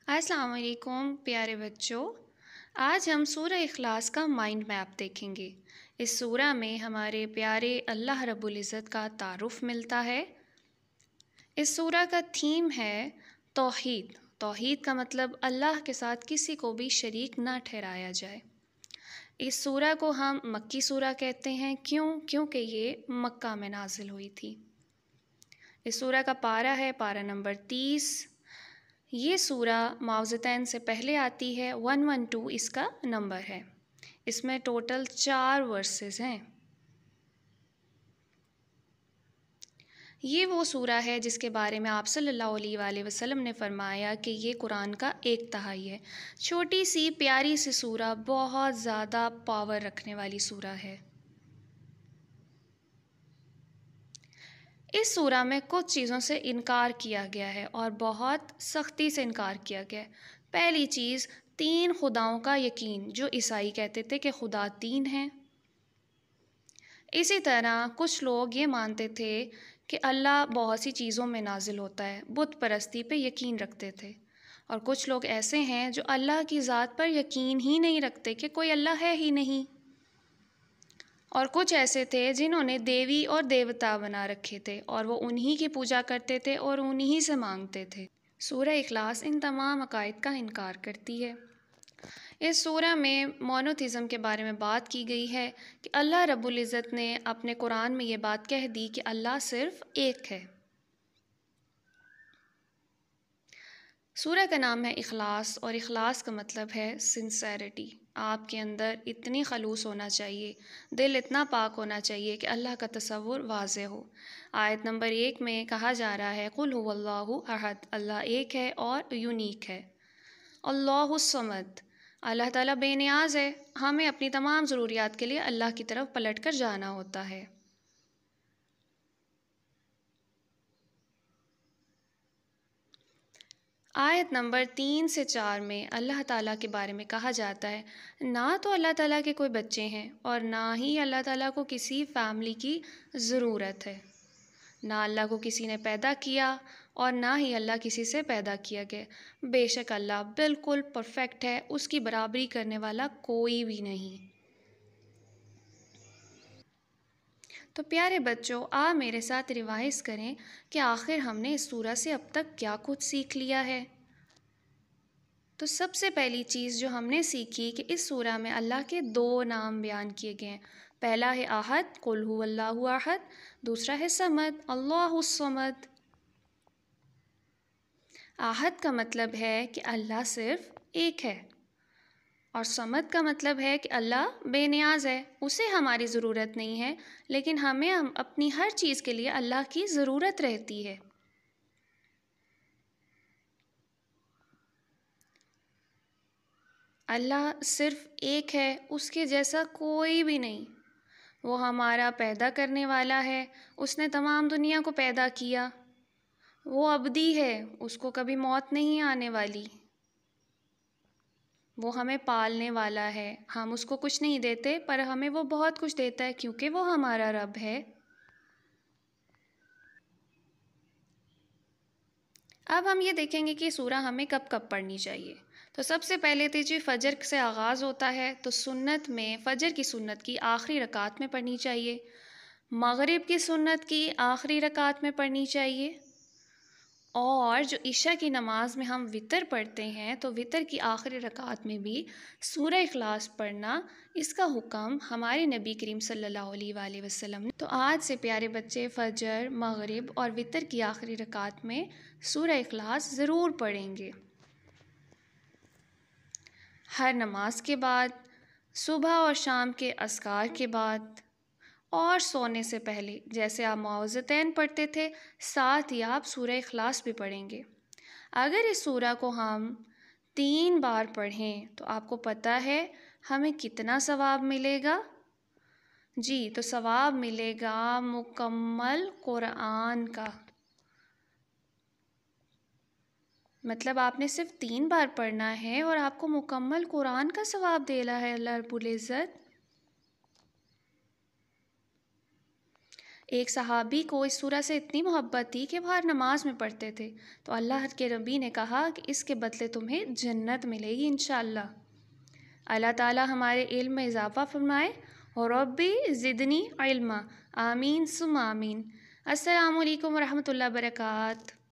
السلام علیکم پیارے بچوں، آج ہم سورہ اخلاص کا مائنڈ میپ دیکھیں گے۔ اس سورہ میں ہمارے پیارے اللہ رب العزت کا تعارف ملتا ہے۔ اس سورہ کا تھیم ہے توحید۔ توحید کا مطلب اللہ کے ساتھ کسی کو بھی شریک نہ ٹھہرایا جائے۔ اس سورہ کو ہم مکی سورہ کہتے ہیں، کیونکہ یہ مکہ میں نازل ہوئی تھی۔ اس سورہ کا پارہ ہے پارہ نمبر 30۔ یہ سورہ معوذتین سے پہلے آتی ہے، 112 اس کا نمبر ہے۔ اس میں ٹوٹل 4 ورسز ہیں۔ یہ وہ سورہ ہے جس کے بارے میں آپ صلی اللہ علیہ وآلہ وسلم نے فرمایا کہ یہ قرآن کا 1/3 ہے۔ چھوٹی سی پیاری سی سورہ، بہت زیادہ پاور رکھنے والی سورہ ہے۔ اس سورہ میں کچھ چیزوں سے انکار کیا گیا ہے اور بہت سختی سے انکار کیا گیا ہے۔ پہلی چیز، 3 خداؤں کا یقین، جو عیسائی کہتے تھے کہ خدا 3 ہیں۔ اسی طرح کچھ لوگ یہ مانتے تھے کہ اللہ بہت سی چیزوں میں نازل ہوتا ہے، بت پرستی پہ یقین رکھتے تھے۔ اور کچھ لوگ ایسے ہیں جو اللہ کی ذات پر یقین ہی نہیں رکھتے کہ کوئی اللہ ہے ہی نہیں۔ اور کچھ ایسے تھے جنہوں نے دیوی اور دیوتا بنا رکھے تھے اور وہ انہی کی پوجا کرتے تھے اور انہی سے مانگتے تھے۔ سورہ اخلاص ان تمام عقائد کا انکار کرتی ہے۔ اس سورہ میں مونوتھیزم کے بارے میں بات کی گئی ہے کہ اللہ رب العزت نے اپنے قرآن میں یہ بات کہہ دی کہ اللہ صرف ایک ہے۔ سورہ کا نام ہے اخلاص، اور اخلاص کا مطلب ہے سنسیریٹی۔ آپ کے اندر اتنی خلوص ہونا چاہیے، دل اتنا پاک ہونا چاہیے کہ اللہ کا تصور واضح ہو۔ آیت نمبر 1 میں کہا جا رہا ہے قُلْ هُوَ اللَّهُ احد، اللہ ایک ہے اور یونیک ہے۔ اللہ الصمد، اللہ تعالیٰ بے نیاز ہے، ہمیں اپنی تمام ضروریات کے لیے اللہ کی طرف پلٹ کر جانا ہوتا ہے۔ آیت نمبر 3 سے 4 میں اللہ تعالیٰ کے بارے میں کہا جاتا ہے، نہ تو اللہ تعالیٰ کے کوئی بچے ہیں اور نہ ہی اللہ تعالیٰ کو کسی فیملی کی ضرورت ہے۔ نہ اللہ کو کسی نے پیدا کیا اور نہ ہی اللہ کسی سے پیدا کیا گیا۔ بے شک اللہ بالکل پرفیکٹ ہے، اس کی برابری کرنے والا کوئی بھی نہیں۔ تو پیارے بچوں، آپ میرے ساتھ ریوائز کریں کہ آخر ہم نے اس سورہ سے اب تک کیا کچھ سیکھ لیا ہے۔ تو سب سے پہلی چیز جو ہم نے سیکھی کہ اس سورہ میں اللہ کے 2 نام بیان کیے گئے ہیں۔ پہلا ہے احد، قُلْ هُوَ اللَّهُ احد، دوسرا ہے صمد، اللہ الصمد۔ احد کا مطلب ہے کہ اللہ صرف ایک ہے، اور صمد کا مطلب ہے کہ اللہ بے نیاز ہے، اسے ہماری ضرورت نہیں ہے، لیکن ہمیں اپنی ہر چیز کے لیے اللہ کی ضرورت رہتی ہے۔ اللہ صرف ایک ہے، اس کے جیسا کوئی بھی نہیں۔ وہ ہمارا پیدا کرنے والا ہے، اس نے تمام دنیا کو پیدا کیا۔ وہ ابدی ہے، اس کو کبھی موت نہیں آنے والی۔ وہ ہمیں پالنے والا ہے، ہم اس کو کچھ نہیں دیتے پر ہمیں وہ بہت کچھ دیتا ہے کیونکہ وہ ہمارا رب ہے۔ اب ہم یہ دیکھیں گے کہ سورہ ہمیں کب کب پڑھنی چاہیے۔ تو سب سے پہلے تو جی فجر سے آغاز ہوتا ہے تو سنت میں فجر کی سنت کی آخری رکعت میں پڑھنی چاہیے، مغرب کی سنت کی آخری رکعت میں پڑھنی چاہیے، اور جو عشاء کی نماز میں ہم وتر پڑھتے ہیں تو وتر کی آخری رکعت میں بھی سورہ اخلاص پڑھنا، اس کا حکم ہمارے نبی کریم صلی اللہ علیہ وآلہ وسلم نے۔ تو آج سے پیارے بچے فجر، مغرب اور وتر کی آخری رکعت میں سورہ اخلاص ضرور پڑھیں گے۔ ہر نماز کے بعد، صبح اور شام کے اذکار کے بعد، اور سونے سے پہلے جیسے آپ معوذتین پڑھتے تھے، ساتھ ہی آپ سورہ اخلاص بھی پڑھیں گے۔ اگر اس سورہ کو ہم 3 بار پڑھیں تو آپ کو پتہ ہے ہمیں کتنا ثواب ملے گا؟ جی، تو ثواب ملے گا مکمل قرآن کا۔ مطلب آپ نے صرف 3 بار پڑھنا ہے اور آپ کو مکمل قرآن کا ثواب دینا ہے اللہ رب العزت۔ ایک صحابی کو اس سورہ سے اتنی محبت تھی کہ وہ ہر نماز میں پڑھتے تھے، تو اللہ کے نبی نے کہا کہ اس کے بدلے تمہیں جنت ملے گی انشاءاللہ۔ اللہ تعالیٰ ہمارے علم میں اضافہ فرمائے، اور ربی زدنی علما، آمین ثم آمین۔ السلام علیکم ورحمۃ اللہ وبرکاتہ۔